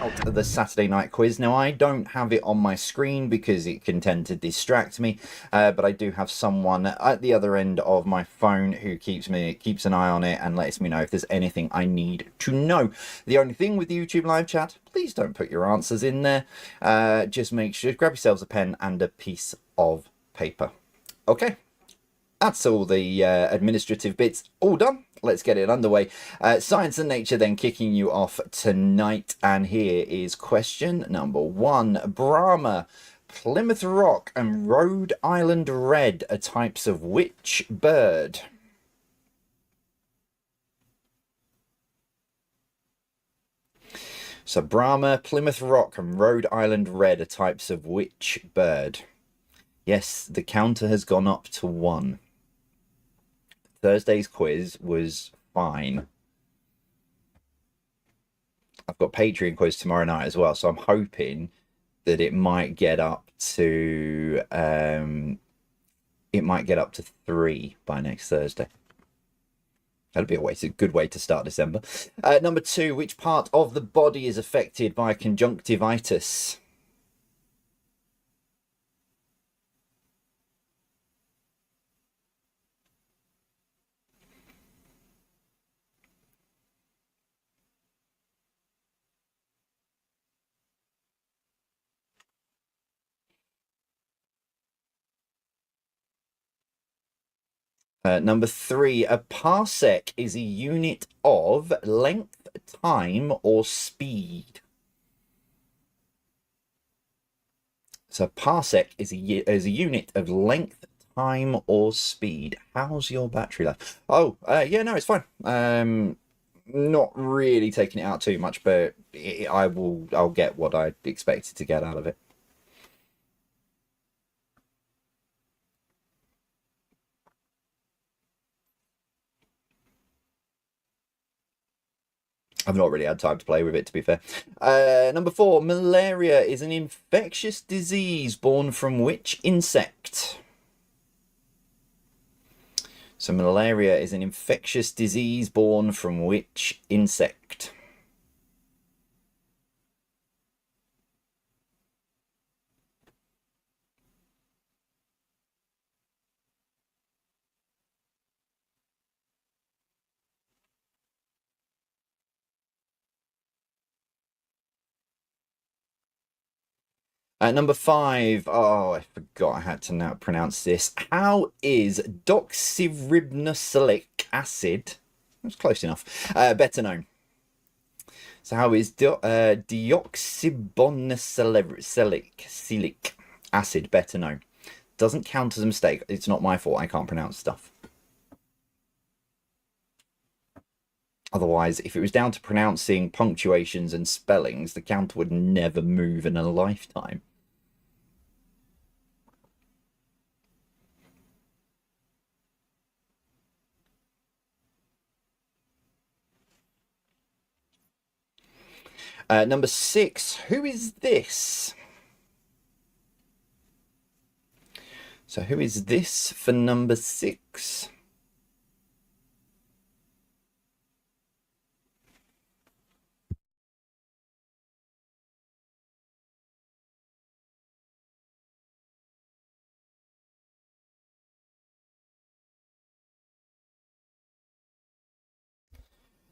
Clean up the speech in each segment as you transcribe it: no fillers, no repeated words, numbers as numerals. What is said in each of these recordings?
out the Saturday night quiz. Now, I don't have it on my screen because it can tend to distract me, but I do have someone at the other end of my phone who keeps an eye on it and lets me know if there's anything I need to know. The only thing with the YouTube live chat, please don't put your answers in there. Just make sure, grab yourselves a pen and a piece of paper. Okay. That's all the administrative bits all done. Let's get it underway. Science and Nature then kicking you off tonight. And here is question number 1. Brahma, Plymouth Rock and Rhode Island Red are types of which bird? So Brahma, Plymouth Rock and Rhode Island Red are types of which bird? Yes, the counter has gone up to 1. Thursday's quiz was fine. I've got Patreon quiz tomorrow night as well, so I'm hoping that it might get up to 3 by next Thursday. That'd be a good way to start December. Number 2, which part of the body is affected by conjunctivitis? Number 3, a parsec is a unit of length, time, or speed. So parsec is a unit of length, time, or speed. How's your battery life? Oh, yeah, no, it's fine. Not really taking it out too much, but I'll get what I expected to get out of it. I've not really had time to play with it, to be fair. Number 4, malaria is an infectious disease born from which insect? So malaria is an infectious disease born from which insect? Number 5. Oh, I forgot I had to now pronounce this. How is doxyribosilic acid, that's close enough, better known? So how is deoxyribonucleic acid better known? Doesn't count as a mistake. It's not my fault. I can't pronounce stuff. Otherwise, if it was down to pronouncing punctuations and spellings, the counter would never move in a lifetime. Number 6, who is this? So who is this for number 6?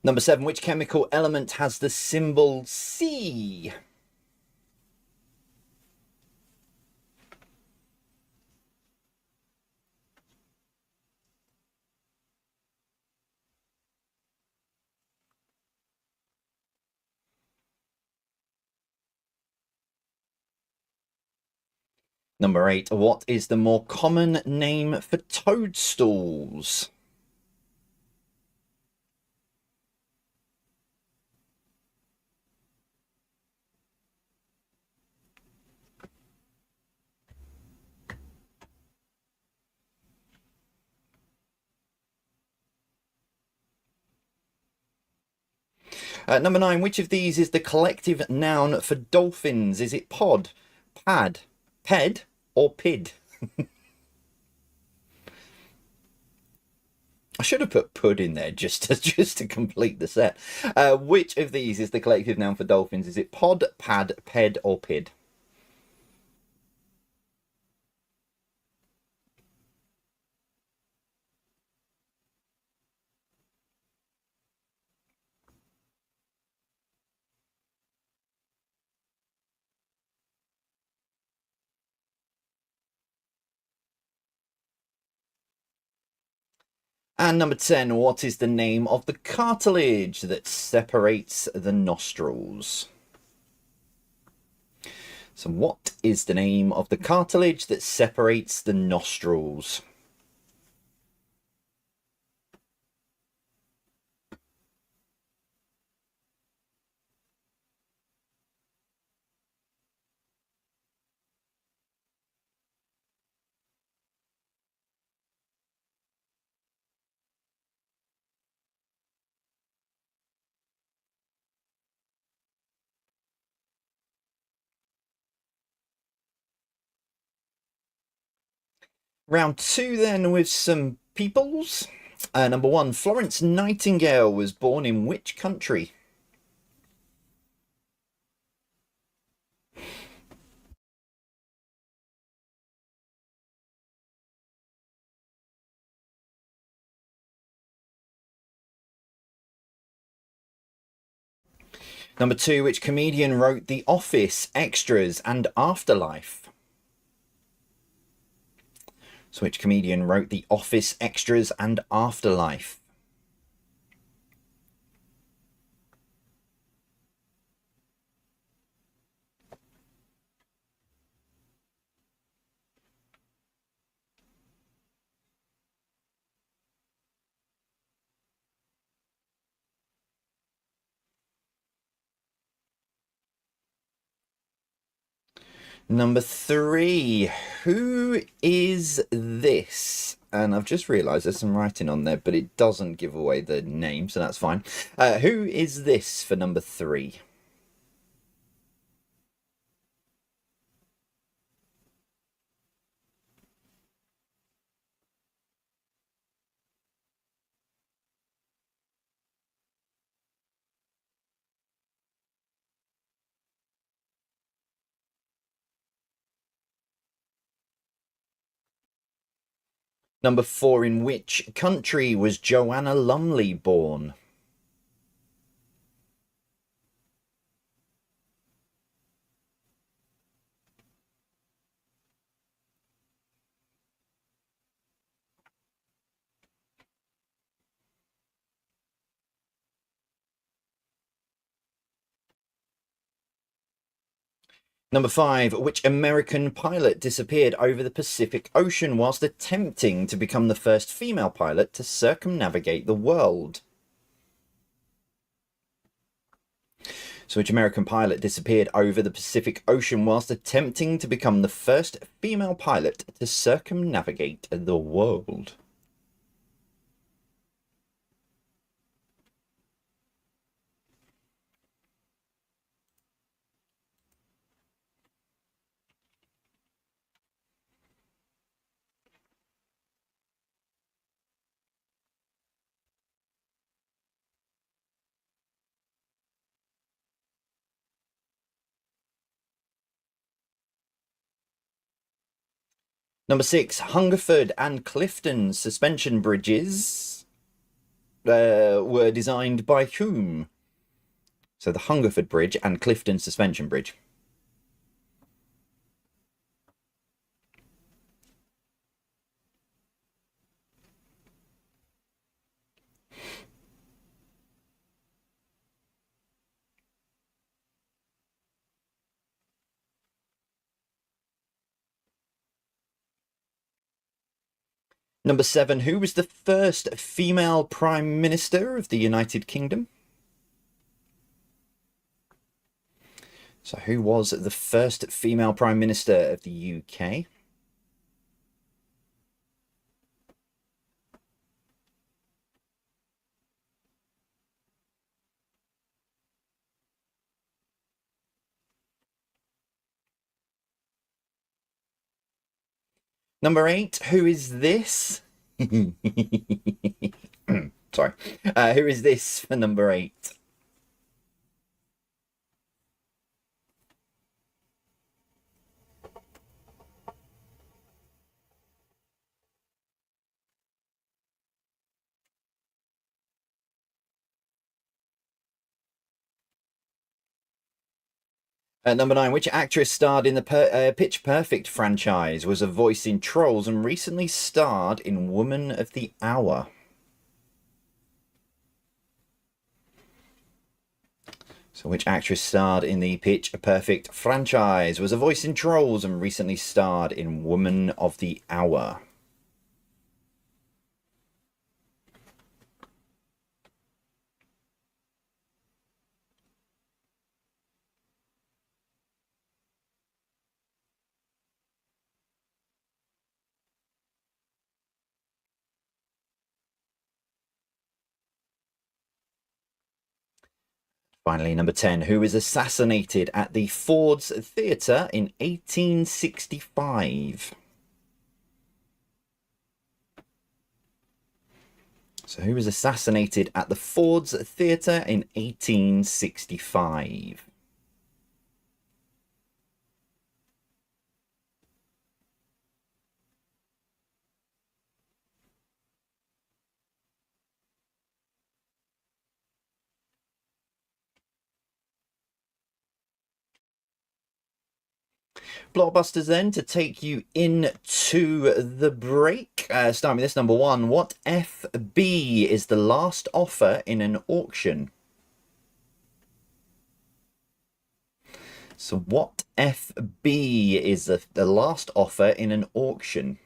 Number 7, which chemical element has the symbol C? Number 8, what is the more common name for toadstools? Number 9, which of these is the collective noun for dolphins? Is it pod, pad, ped, or pid? I should have put pud in there just to complete the set. Which of these is the collective noun for dolphins? Is it pod, pad, ped, or pid? And number 10, what is the name of the cartilage that separates the nostrils? So what is the name of the cartilage that separates the nostrils? Round 2 then with some peoples. Number 1, Florence Nightingale was born in which country? Number 2, which comedian wrote The Office, Extras, and Afterlife? So which comedian wrote The Office, Extras, and Afterlife? Number 3, who is this? And I've just realised there's some writing on there, but it doesn't give away the name, so that's fine. Who is this for number 3? Number 4, in which country was Joanna Lumley born? Number 5, which American pilot disappeared over the Pacific Ocean whilst attempting to become the first female pilot to circumnavigate the world? So which American pilot disappeared over the Pacific Ocean whilst attempting to become the first female pilot to circumnavigate the world? Number 6, Hungerford and Clifton suspension bridges were designed by whom? So the Hungerford Bridge and Clifton suspension bridge. Number 7, who was the first female Prime Minister of the United Kingdom? So who was the first female Prime Minister of the UK? Number 8, who is this? Sorry. Who is this for number 8? Number 9, which actress starred in the Pitch Perfect franchise, was a voice in Trolls, and recently starred in Woman of the Hour? So, which actress starred in the Pitch Perfect franchise, was a voice in Trolls, and recently starred in Woman of the Hour? Finally, number 10, who was assassinated at the Ford's Theatre in 1865? So, who was assassinated at the Ford's Theatre in 1865? Blockbusters then to take you into the break. Starting with this number 1. What FB is the last offer in an auction? So what FB is the last offer in an auction?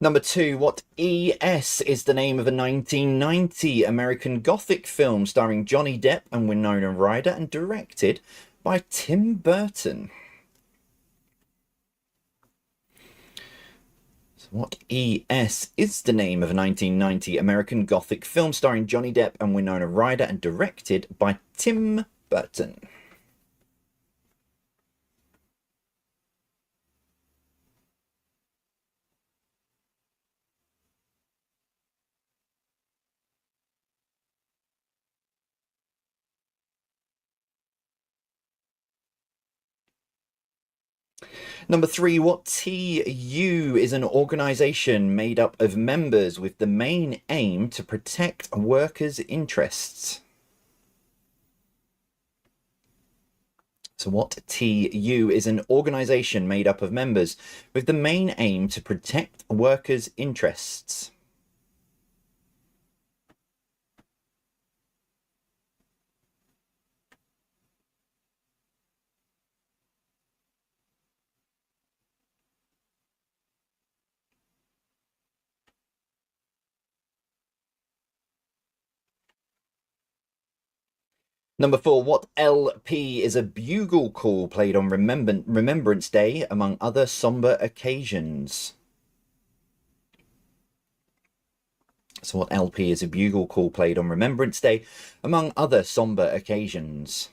Number 2, what ES is the name of a 1990 American Gothic film starring Johnny Depp and Winona Ryder and directed by Tim Burton? So what ES is the name of a 1990 American Gothic film starring Johnny Depp and Winona Ryder and directed by Tim Burton? Number 3, what TU is an organisation made up of members with the main aim to protect workers' interests? So what TU is an organisation made up of members with the main aim to protect workers' interests? Number 4, what LP is a bugle call played on Remembrance Day among other somber occasions? So what LP is a bugle call played on Remembrance Day among other somber occasions?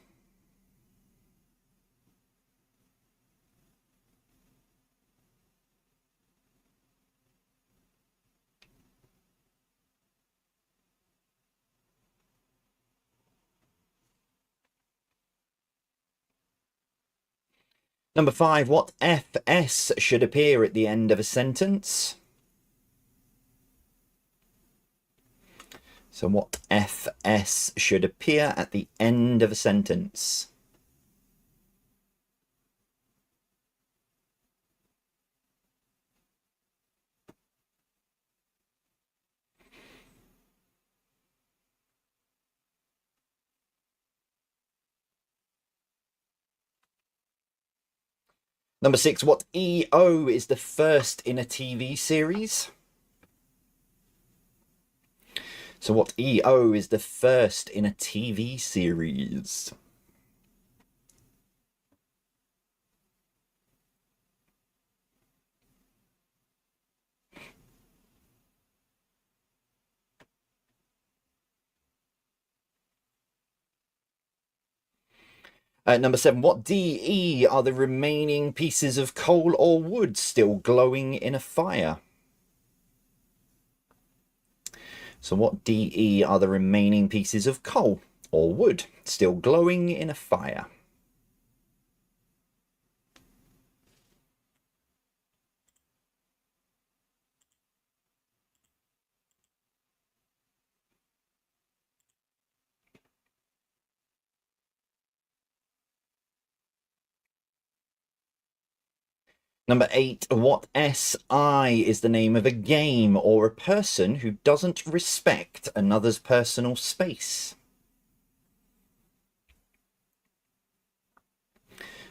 Number 5, what FS should appear at the end of a sentence? So what FS should appear at the end of a sentence? Number 6, what EO is the first in a TV series? So what EO is the first in a TV series? Number 7, what DE are the remaining pieces of coal or wood still glowing in a fire? So what DE are the remaining pieces of coal or wood still glowing in a fire? Number 8, what SI is the name of a game or a person who doesn't respect another's personal space?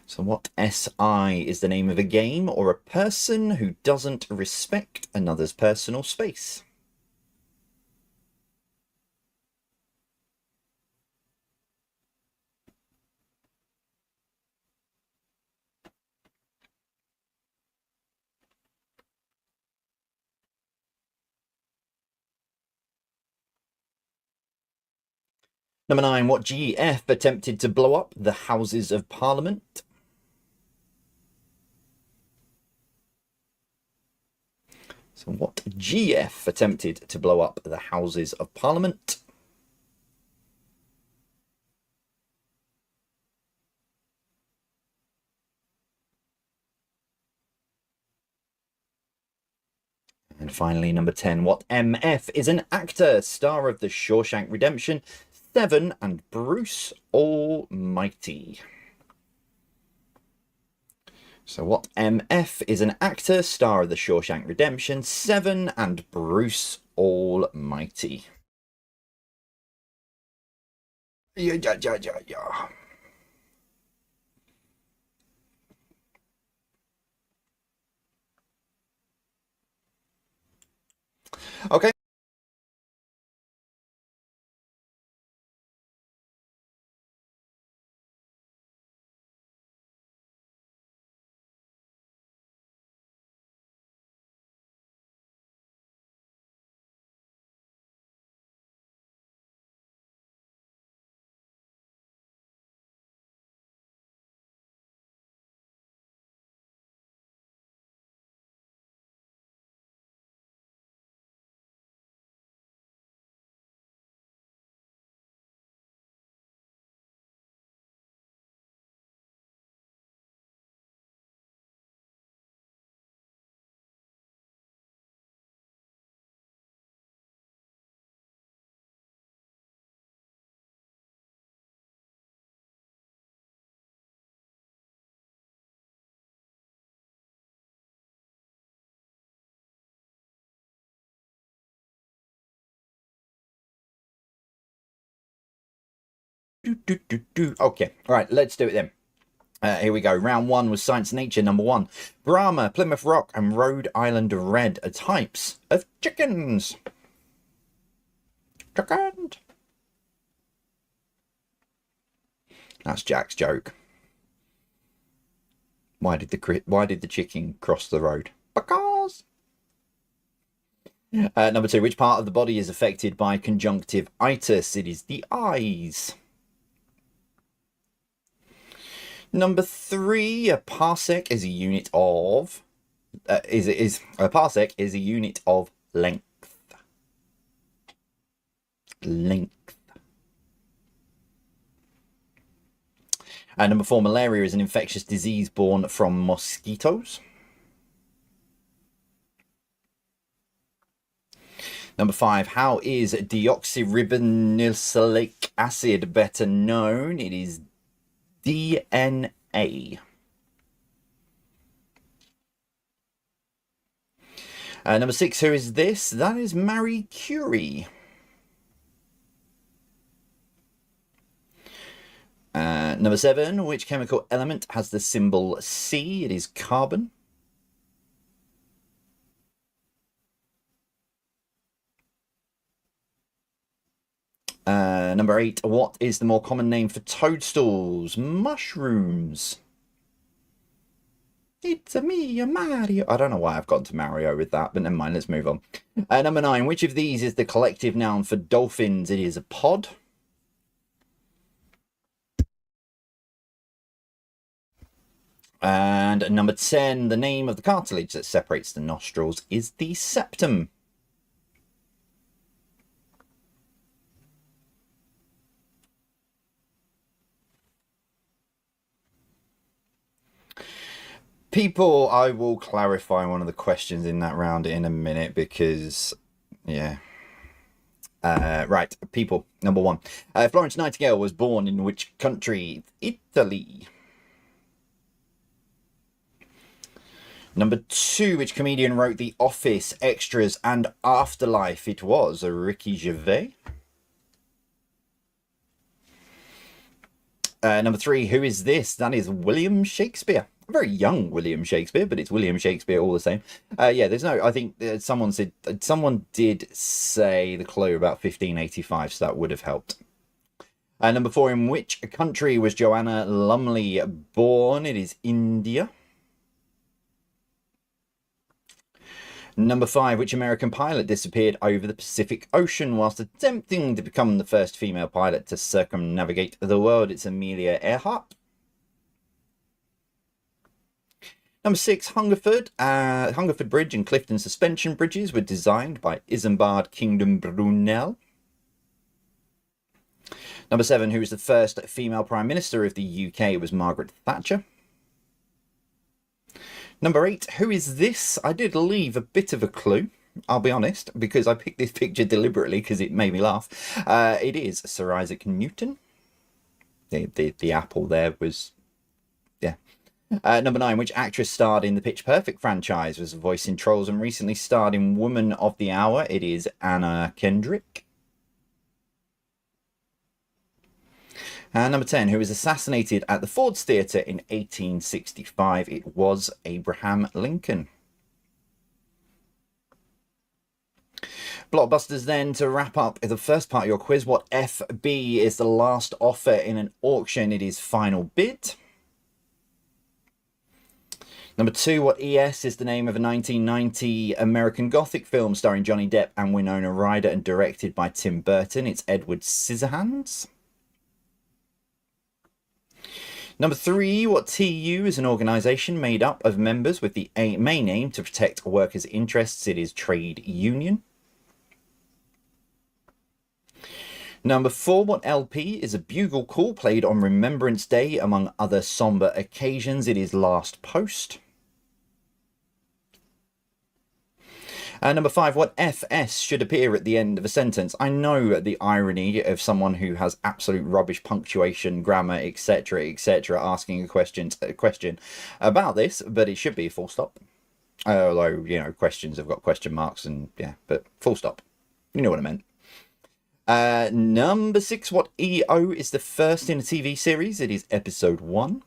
So what SI is the name of a game or a person who doesn't respect another's personal space? Number 9, what GF attempted to blow up the Houses of Parliament? So what GF attempted to blow up the Houses of Parliament? And finally, number 10, what MF is an actor, star of The Shawshank Redemption, Seven, and Bruce Almighty? So what MF is an actor, star of The Shawshank Redemption, Seven, and Bruce Almighty? Yeah. Okay. Okay, all right, let's do it then. Here we go. Round 1 was Science and Nature. Number 1, Brahma, Plymouth Rock, and Rhode Island Red are types of chickens. Chicken. That's Jack's joke. Why did the chicken cross the road? Because. Number 2, which part of the body is affected by conjunctivitis? It is the eyes. Number 3, a parsec is a unit of a parsec is a unit of length. And number 4, malaria is an infectious disease born from mosquitoes. Number 5, how is deoxyribonucleic acid better known? It is DNA. Number 6, who is this? That is Marie Curie. Number 7, which chemical element has the symbol C? It is carbon. Number 8, what is the more common name for toadstools? Mushrooms. It's a me, a Mario. I don't know why I've gone to Mario with that, but never mind, let's move on. Number 9, which of these is the collective noun for dolphins? It is a pod. And number 10, the name of the cartilage that separates the nostrils is the septum. People, I will clarify one of the questions in that round in a minute because, yeah. Right, people, number 1. Florence Nightingale was born in which country? Italy. Number 2, which comedian wrote The Office, Extras, and Afterlife? It was Ricky Gervais. Number 3, who is this? That is William Shakespeare. A very young William Shakespeare, but it's William Shakespeare all the same. Yeah, there's no. I think someone did say the clue about 1585, so that would have helped. Number 4, in which country was Joanna Lumley born? It is India. Number 5, which American pilot disappeared over the Pacific Ocean whilst attempting to become the first female pilot to circumnavigate the world? It's Amelia Earhart. Number 6, Hungerford. Hungerford Bridge and Clifton Suspension Bridges were designed by Isambard Kingdom Brunel. Number 7, who was the first female Prime Minister of the UK? It was Margaret Thatcher. Number 8, who is this? I did leave a bit of a clue, I'll be honest, because I picked this picture deliberately because it made me laugh. It is Sir Isaac Newton. The apple there was... yeah. Number 9, which actress starred in the Pitch Perfect franchise, was a voice in Trolls, and recently starred in Woman of the Hour? It is Anna Kendrick. Number 10, who was assassinated at the Ford's Theatre in 1865? It was Abraham Lincoln. Blockbusters then, to wrap up the first part of your quiz. What FB is the last offer in an auction? It is Final Bid. Number 2, what ES is the name of a 1990 American Gothic film starring Johnny Depp and Winona Ryder and directed by Tim Burton? It's Edward Scissorhands. Number 3, what TU is an organisation made up of members with the main aim to protect workers' interests? It is Trade Union. Number 4, what LP is a bugle call played on Remembrance Day among other sombre occasions? It is Last Post. Number 5, what FS should appear at the end of a sentence? I know the irony of someone who has absolute rubbish punctuation, grammar, etc., etc., asking a question about this, but it should be a full stop. Although, you know, questions have got question marks and, yeah, but full stop. You know what I meant. Number 6, what EO is the first in a TV series? It is episode 1.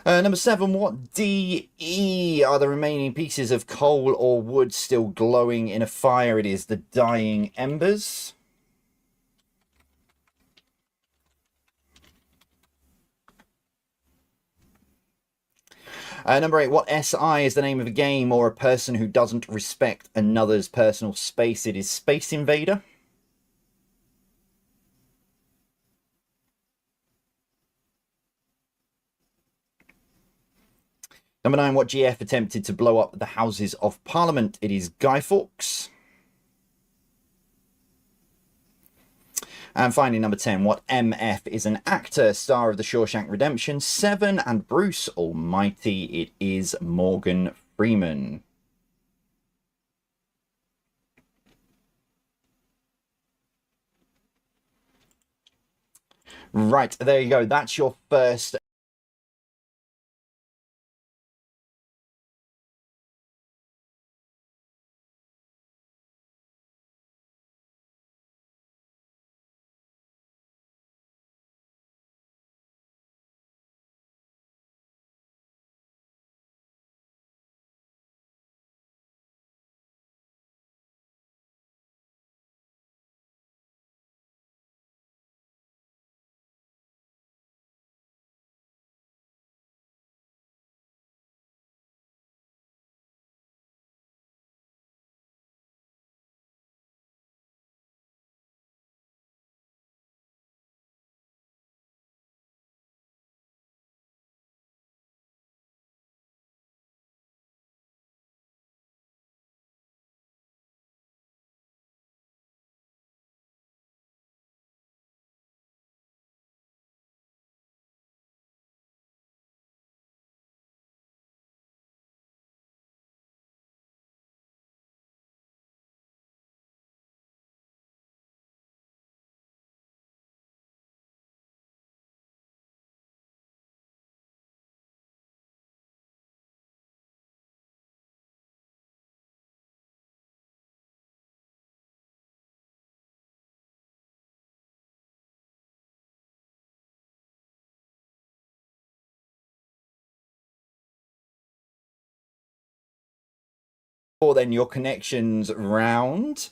Number 7, what DE are the remaining pieces of coal or wood still glowing in a fire? It is the dying embers. Number 8, what SI is the name of a game or a person who doesn't respect another's personal space? It is Space Invader. Number 9, what GF attempted to blow up the Houses of Parliament? It is Guy Fawkes. And finally, number 10, what MF is an actor, star of The Shawshank Redemption, Seven, and Bruce Almighty? It is Morgan Freeman. Right, there you go. That's your first Or then your connections round.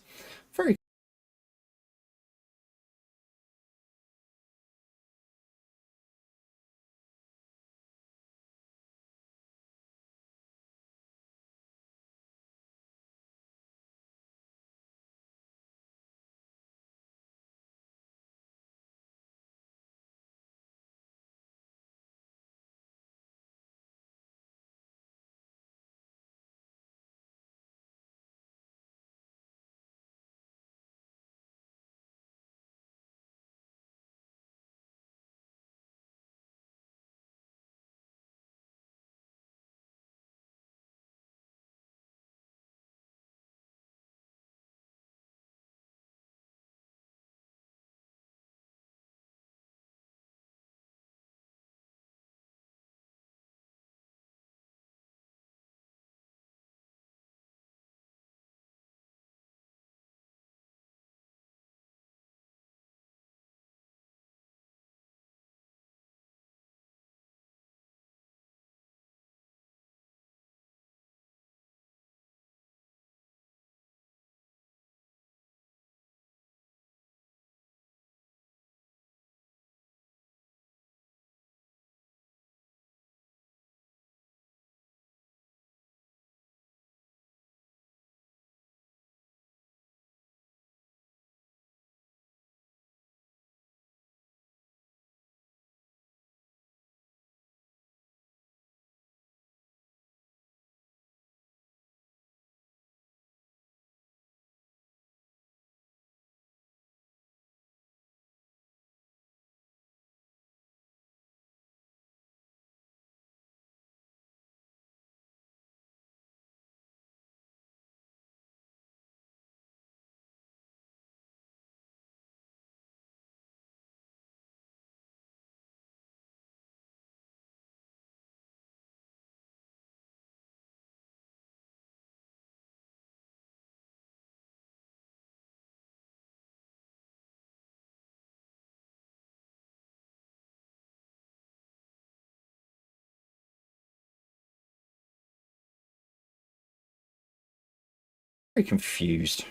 Very confused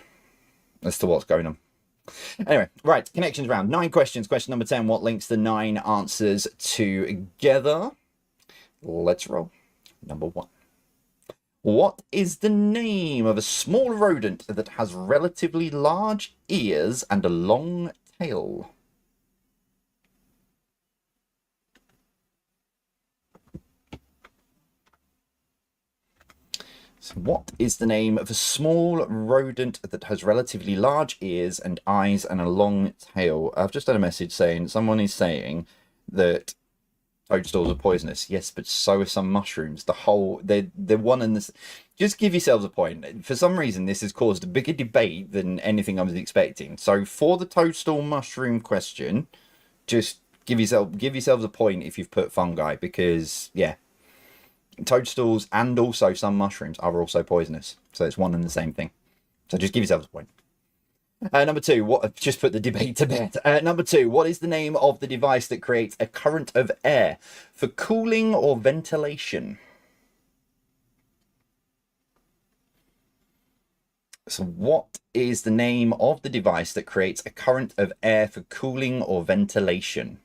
as to what's going on. Anyway, right, connections round. 9 questions. Question number 10. What links the 9 answers together? Let's roll. Number 1. What is the name of a small rodent that has relatively large ears and a long tail? So what is the name of a small rodent that has relatively large ears and eyes and a long tail? I've just had a message saying someone is saying that toadstools are poisonous. Yes, but so are some mushrooms. They're one and this. Just give yourselves a point. For some reason, this has caused a bigger debate than anything I was expecting. So for the toadstool mushroom question, just give yourselves a point if you've put fungi, because yeah, toadstools and also some mushrooms are also poisonous. So it's one and the same thing. So just give yourselves a point. Number 2, what? Just put the debate to bed. Number 2, what is the name of the device that creates a current of air for cooling or ventilation? So what is the name of the device that creates a current of air for cooling or ventilation?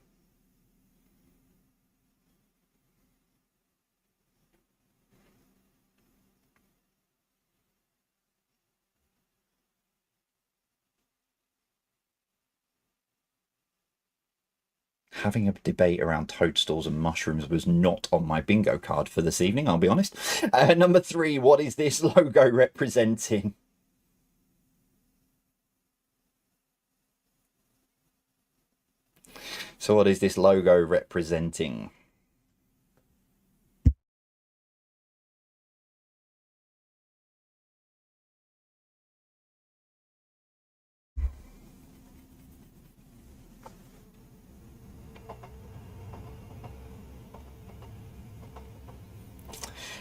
Having a debate around toadstools and mushrooms was not on my bingo card for this evening, I'll be honest. Number 3, what is this logo representing? So what is this logo representing?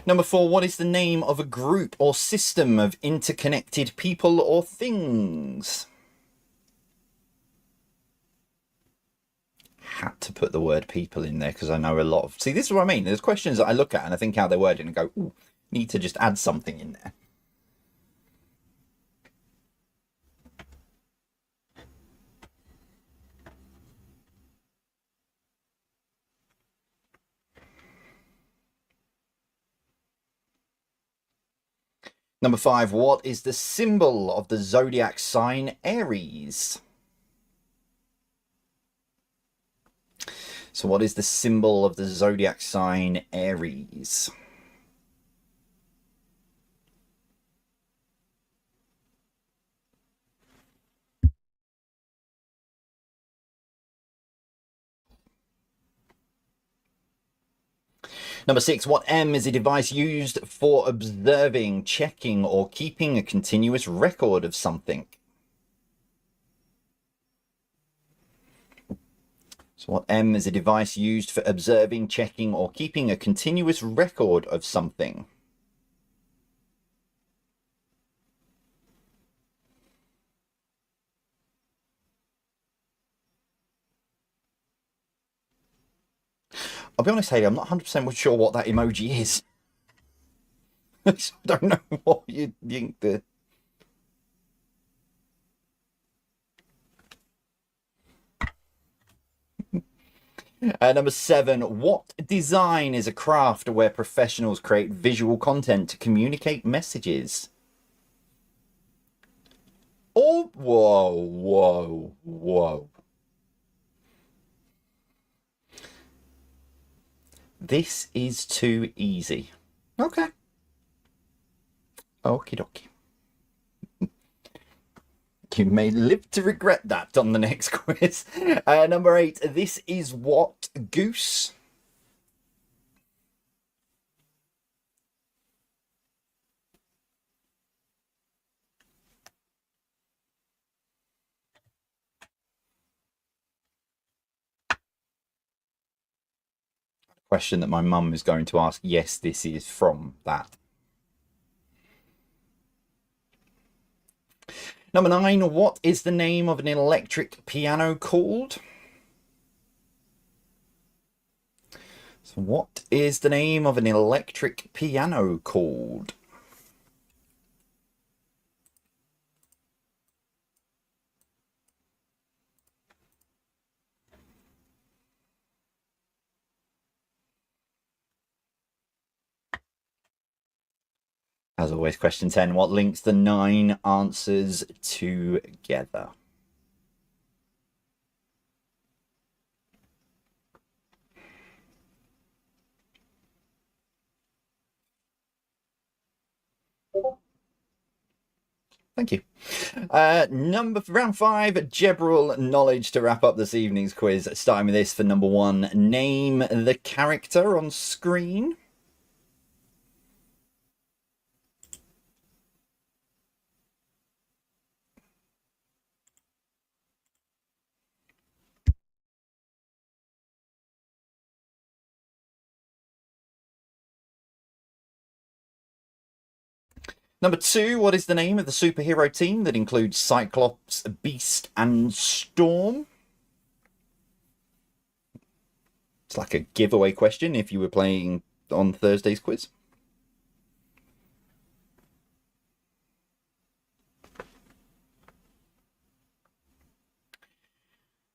Number 4, what is the name of a group or system of interconnected people or things? Had to put the word people in there because I know a lot of... See, this is what I mean. There's questions that I look at and I think how they're worded and go, ooh, need to just add something in there. Number 5, what is the symbol of the zodiac sign Aries? So what is the symbol of the zodiac sign Aries? Number 6, what M is a device used for observing, checking, or keeping a continuous record of something? So what M is a device used for observing, checking, or keeping a continuous record of something? I'll be honest, Haley, I'm not 100% sure what that emoji is. I don't know what you think the... Number 7, what design is a craft where professionals create visual content to communicate messages? Oh, whoa. This is too easy. Okay. Okie dokie. You may live to regret that on the next quiz. Number 8, this is what goose? Question that my mum is going to ask. Yes, this is from that. Number 9, what is the name of an electric piano called? So what is the name of an electric piano called? As always, question 10, what links the 9 answers together? Thank you. Round 5, general knowledge to wrap up this evening's quiz. Starting with this for number 1, name the character on screen. Number 2, what is the name of the superhero team that includes Cyclops, Beast, and Storm? It's like a giveaway question if you were playing on Thursday's quiz.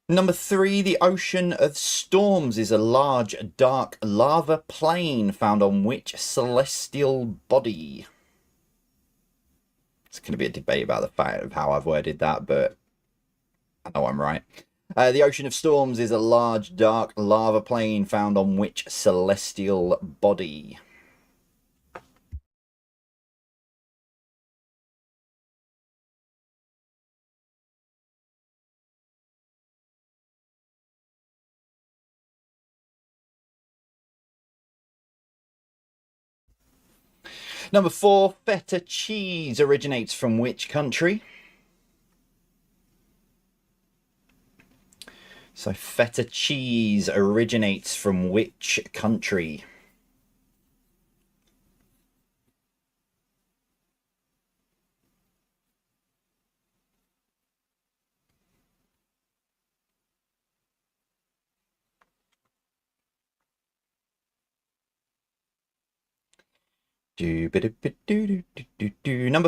Number 3, the Ocean of Storms is a large, dark lava plain found on which celestial body? It's going to be a debate about the fact of how I've worded that, but I know I'm right. The Ocean of Storms is a large, dark lava plain found on which celestial body? Number 4, feta cheese originates from which country? So feta cheese originates from which country? Number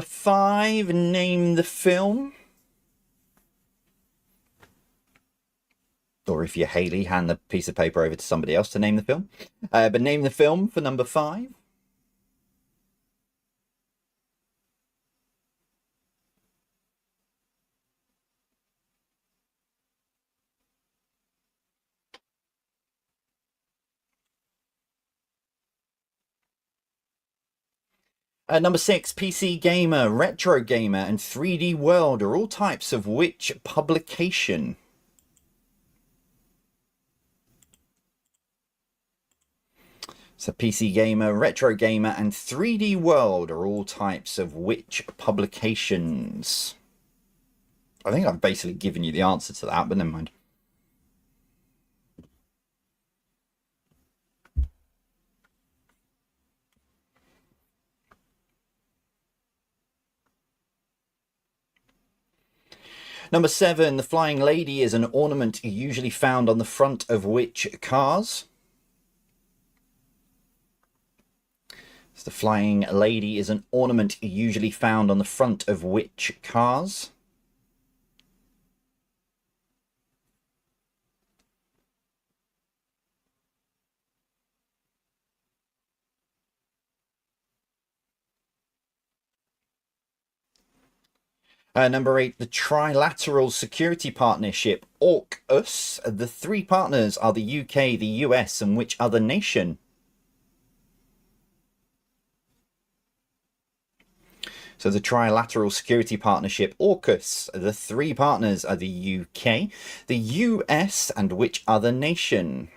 5, name the film. Or if you're Haley, hand the piece of paper over to somebody else to name the film. But name the film for number 5. Number 6, PC Gamer, Retro Gamer, and 3D World are all types of which publication? So PC Gamer, Retro Gamer, and 3D World are all types of which publications? I think I've basically given you the answer to that, but never mind. Number 7, the Flying Lady is an ornament usually found on the front of which cars? So the Flying Lady is an ornament usually found on the front of which cars? Number 8, the Trilateral Security Partnership, AUKUS. The 3 partners are the UK, the US, and which other nation? So the Trilateral Security Partnership, AUKUS. The 3 partners are the UK, the US, and which other nation?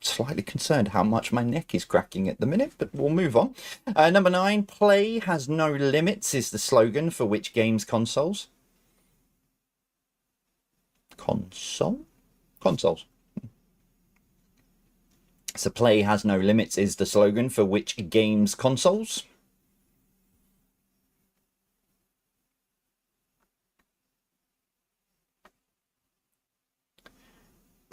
Slightly concerned how much my neck is cracking at the minute, but we'll move on. Number 9, play has no limits is the slogan for which games consoles? Consoles. So play has no limits is the slogan for which games consoles?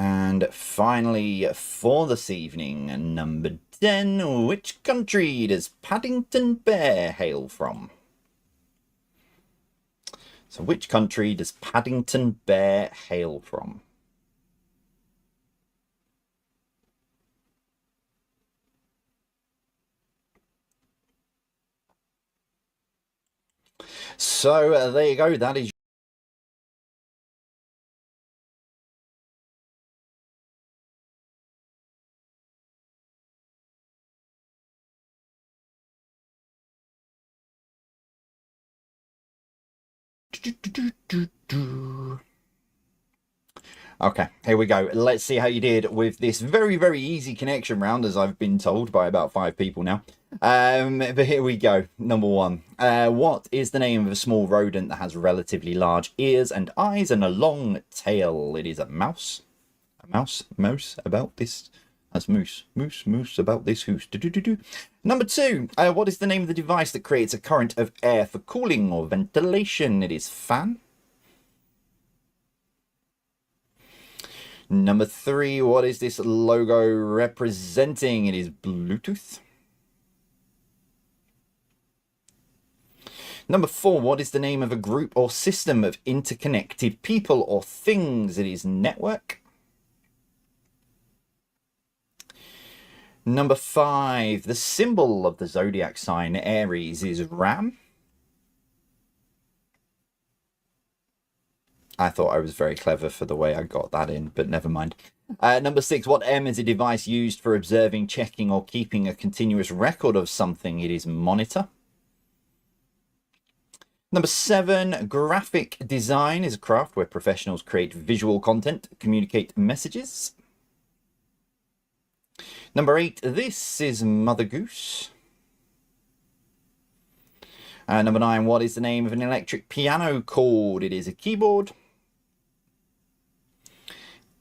And finally, for this evening, number 10, which country does Paddington Bear hail from? So which country does Paddington Bear hail from? So there you go. That is okay, here we go. Let's see how you did with this very, very easy connection round, as I've been told by about 5 people now. But here we go. Number 1. What is the name of a small rodent that has relatively large ears and eyes and a long tail? It is a mouse. A mouse about this. That's moose about this hoose. Number 2. What is the name of the device that creates a current of air for cooling or ventilation? It is fan. Number 3, what is this logo representing? It is Bluetooth. Number 4, what is the name of a group or system of interconnected people or things? It is network. Number 5, the symbol of the zodiac sign Aries is Ram. I thought I was very clever for the way I got that in, but never mind. Number 6, what M is a device used for observing, checking, or keeping a continuous record of something? It is monitor. Number 7, graphic design is a craft where professionals create visual content, communicate messages. Number 8, this is Mother Goose. Number 9, what is the name of an electric piano called? It is a keyboard.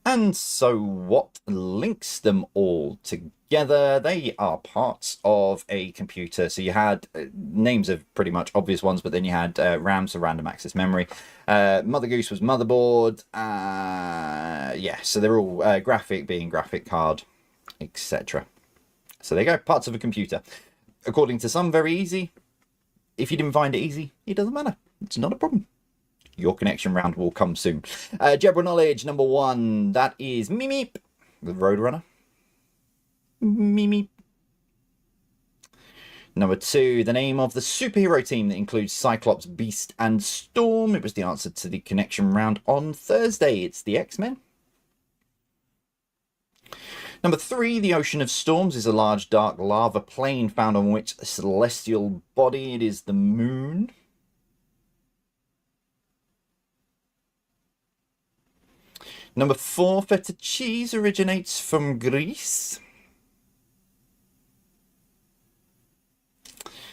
And so what links them all together? They are parts of a computer. So you had names of pretty much obvious ones, but then you had RAM, so random access memory. Mother Goose was motherboard. Yeah, so they're all graphic being graphic card, etc. So there you go, parts of a computer. According to some, very easy. If you didn't find it easy, it doesn't matter. It's not a problem. Your connection round will come soon. General knowledge, number 1. That is Meep, the Roadrunner. Meep. Number 2, the name of the superhero team that includes Cyclops, Beast, and Storm. It was the answer to the connection round on Thursday. It's the X-Men. Number 3, the Ocean of Storms is a large dark lava plain found on which celestial body? It is the Moon. Number 4, feta cheese originates from Greece.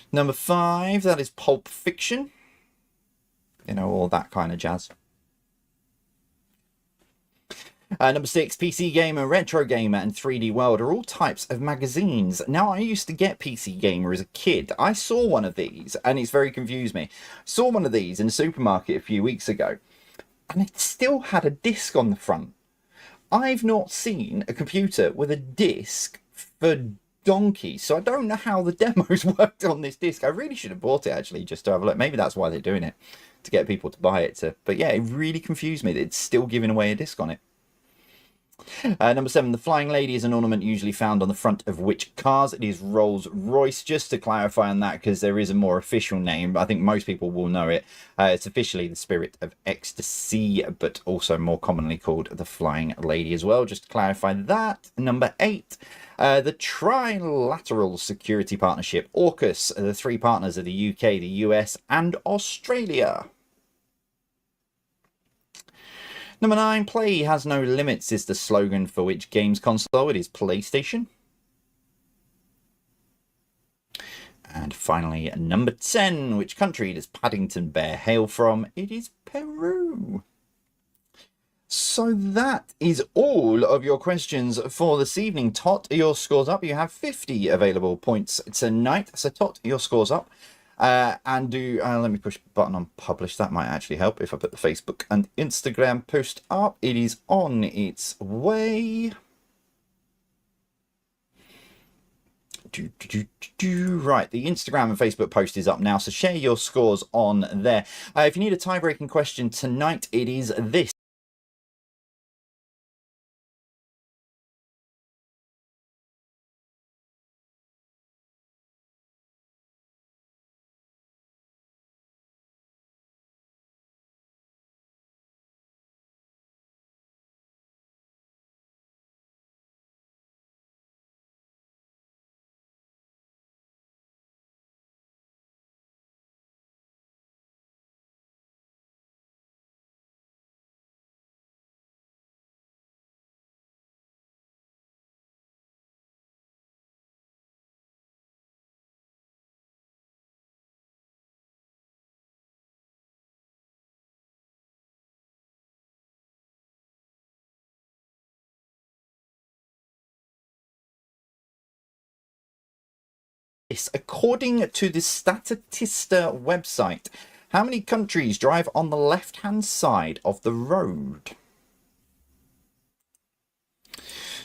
Number 5, that is Pulp Fiction. You know, all that kind of jazz. Number 6, PC Gamer, Retro Gamer, and 3D World are all types of magazines. Now, I used to get PC Gamer as a kid. I saw one of these, and it's very confused me. I saw one of these in a supermarket a few weeks ago, and it still had a disc on the front. I've not seen a computer with a disc for donkey, so I don't know how the demos worked on this disc. I really should have bought it, actually, just to have a look. Maybe that's why they're doing it, to get people to buy it. But yeah, it really confused me that it's still giving away a disc on it. Number 7, the Flying Lady is an ornament usually found on the front of which cars? It is Rolls-Royce. Just to clarify on that, because there is a more official name, but I think most people will know it. It's officially the Spirit of Ecstasy, but also more commonly called the Flying Lady as well. Just to clarify that. Number 8, the Trilateral Security Partnership, AUKUS, the 3 partners of the UK, the US, and Australia. Number 9, play has no limits is the slogan for which games console? It is PlayStation. And finally, number 10, which country does Paddington Bear hail from? It is Peru. So that is all of your questions for this evening. Tot, your score's up. You have 50 available points tonight. So Tot, your score's up. And let me push the button on publish. That might actually help if I put the Facebook and Instagram post up. It is on its way. Right, the Instagram and Facebook post is up now, so share your scores on there. If you need a tie-breaking question tonight, it is this. According to the Statista website, how many countries drive on the left-hand side of the road?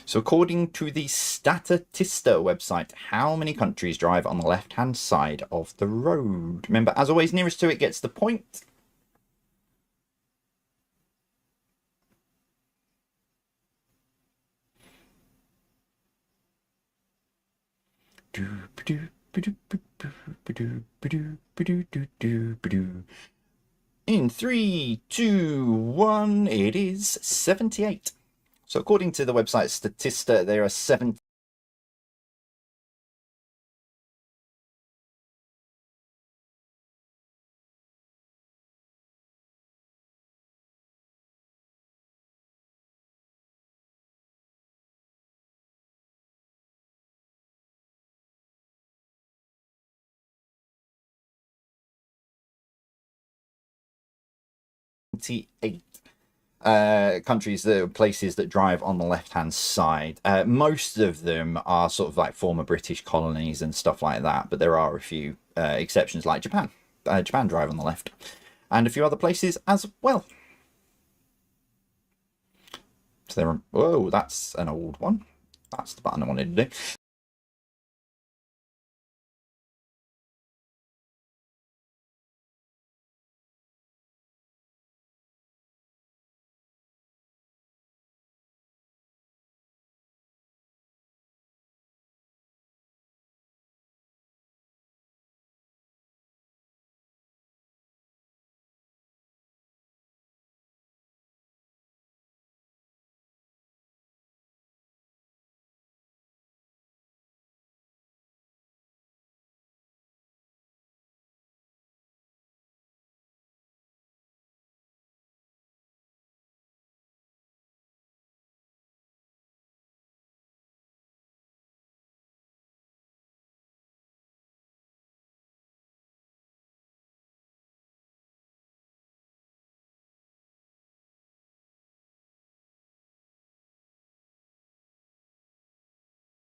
So according to the Statista website, how many countries drive on the left-hand side of the road? Remember, as always, nearest to it gets the point. In 3, 2, 1, it is 78. So according to the website Statista, there are 70. Countries, places that drive on the left-hand side. Most of them are sort of like former British colonies and stuff like that, but there are a few exceptions, like Japan. Japan drive on the left, and a few other places as well. So there. Whoa, that's an old one. That's the button I wanted to do.